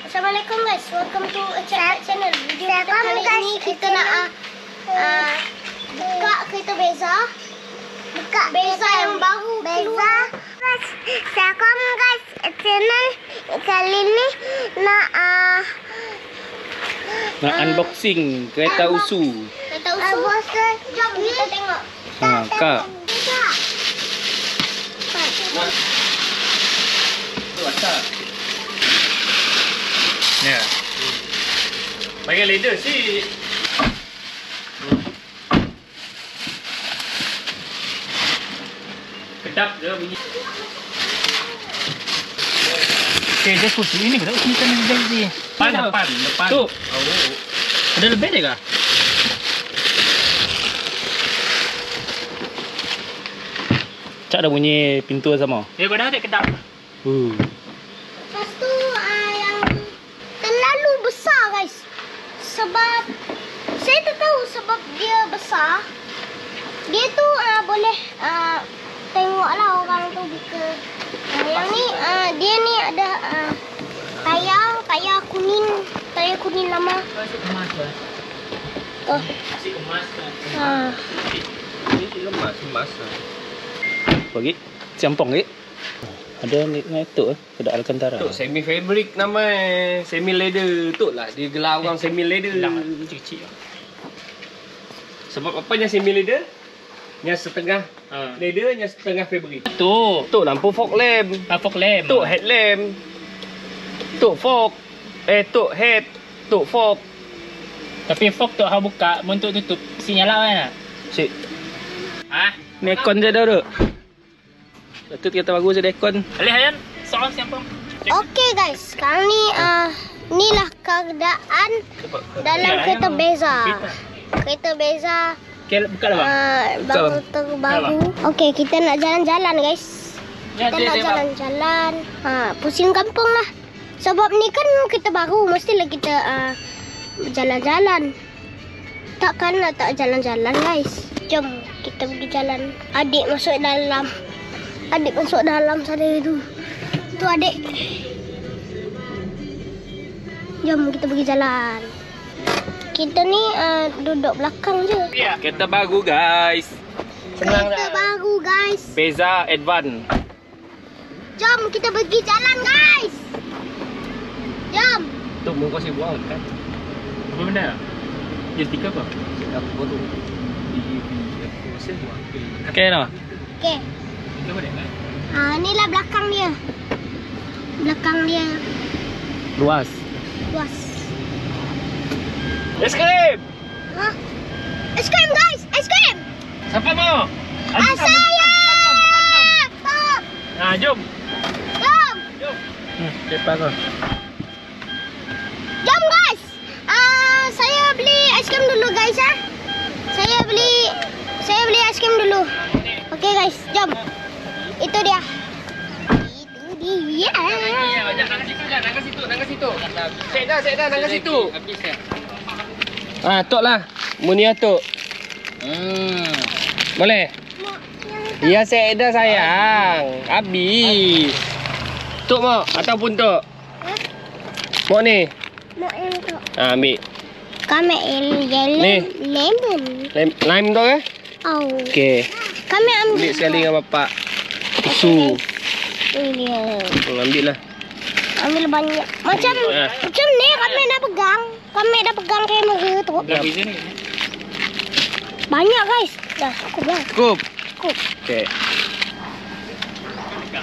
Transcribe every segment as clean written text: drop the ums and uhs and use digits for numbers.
Assalamualaikum guys, welcome to Chat channel. Video kita kali ini kita nak buka kereta Beza. Buka Beza yang baru keluar. Assalamualaikum guys, channel kali ini nak unboxing kereta Usu. Kereta Usu. Jom kita tengok. Kak. Ya. Pakai leather sih. Kedap dia bunyi. Okey, dia kursi ini kita kita nak jadi. Depan. Tu. Oh. Ada lebih dia kah? Cak dah bunyi pintu sama. Ya, kau dah ada kedap. Lepas tu yang terlalu besar guys. Sebab saya tak tahu sebab dia besar. Dia tu boleh tengoklah orang tu buka. Yang ni dia ni ada tayar kuning lama. Kemas lah. Oh. Si kemas kan. Ini kemas lah. Bagi campong ke? Ada ni tu kedai Alcantara. Tu semi fabric nama semi leather tu lah dia gelar orang semi leather. Kecil-kecil. Sebab apanya semi leather? Yang setengah leather, yang setengah fabric. Tu lampu fog lamp. Fog lamp. Tu headlamp. Tu fog. Tu head. Tu fog. Tapi fog tu hau buka untuk tutup sinyal kan? Cik. Ni aircon je dah tu. Betul kita bagus je aircon. Alih Hayan, soal siapa? Okey guys, sekarang ni inilah keadaan dalam kereta Beza. Kereta Beza Okey, buka lah bang. baru terbaru. Okey, kita nak jalan-jalan guys. Ya, Kita nak jalan-jalan. Pusing kampung lah. Sebab ni kan kereta baru, mestilah kita jalan-jalan. Takkan nak tak jalan-jalan guys. Jom kita pergi jalan. Adik masuk dalam. Adik masuk dalam sana tu. Tu adik. Jom kita pergi jalan. Kita ni duduk belakang je. Ya, kereta baru guys. Senang Kereta baru guys. Beza Advance. Jom kita pergi jalan guys. Jom. Tu mau kau buang kan? Apa benda? Dia stiker apa? Apa tu? Okey no. Okey. Inilah belakang dia. Belakang dia Luas. luas. Es krim. Es krim guys, es krim. Siapa mau? Saya. Stop. Jom. Jom. Depan kau. Jom guys. Saya beli es krim dulu guys ya. Saya beli es krim dulu. Okey guys, jom. Itu dia. Nangka situ. Cek dah, nangka situ. Tok lah. Munia tok. Boleh? Ya, saya dah sayang. Habis. Tok mau ataupun tok? Mau ni? Mau yang tu. Ambil. Kami yellow Ni. lemon. Lime tu ke? Oh. Okey. Kami ambil. Ambil sekali dengan bapak. Usu. Ini dia. Ambil lah. Ambil banyak. Macam ni kami dah pegang. Kami dah pegang kamera tu. Banyak guys. Dah cukup lah. Cukup. Cukup. Okey.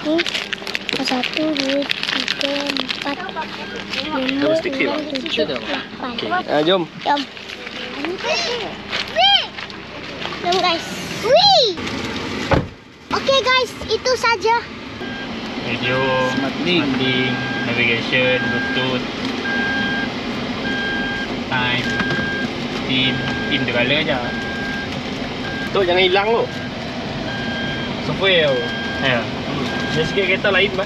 Ni. 1, 2, 3, 4, 5, 6, 7, 8. Jom. Jom. Jom guys. Wih. Okey guys, itu saja. Video, smartlink, navigation, bluetooth, time, pin tu color je. Tu jangan hilang tu. Software tu. Ya. Dia sikit kereta lain bah.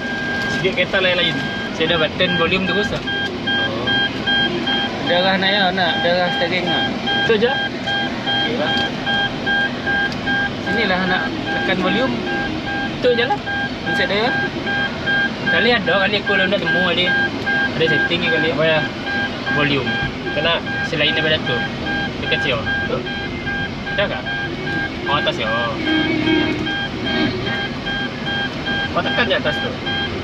Sikit kereta lain-lain. Saya dah button volume terus lah. Darah nak ya, darah steering nak. Tu je. Okey lah. Sinilah nak tekan volume. Tu je lah. Insert dia. Kali ada, kali aku nak temu dia. Ada setting ni kali. Apa ya? Volume. Kena selain daripada tu. Dekat sini. Tu. Ada tak? Oh, atas ya. Kau tekan di atas tu.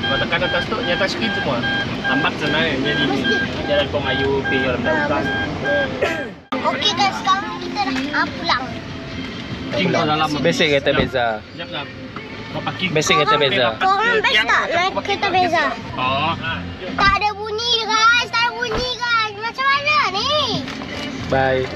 Kau tekan atas tu, di atas screen semua. Nampak senang ya. Jadi jalan kau mayu pergi dalam dalam. Okey guys, sekarang kita dah pulang. Tinggal dalam. Basic kereta beza. Sekejap, sekejap. Kau parking. Basic kereta beza. Korang best tak naik kereta beza? Oh. Tak ada bunyi guys, tak ada bunyi guys. Macam mana ni? Bye.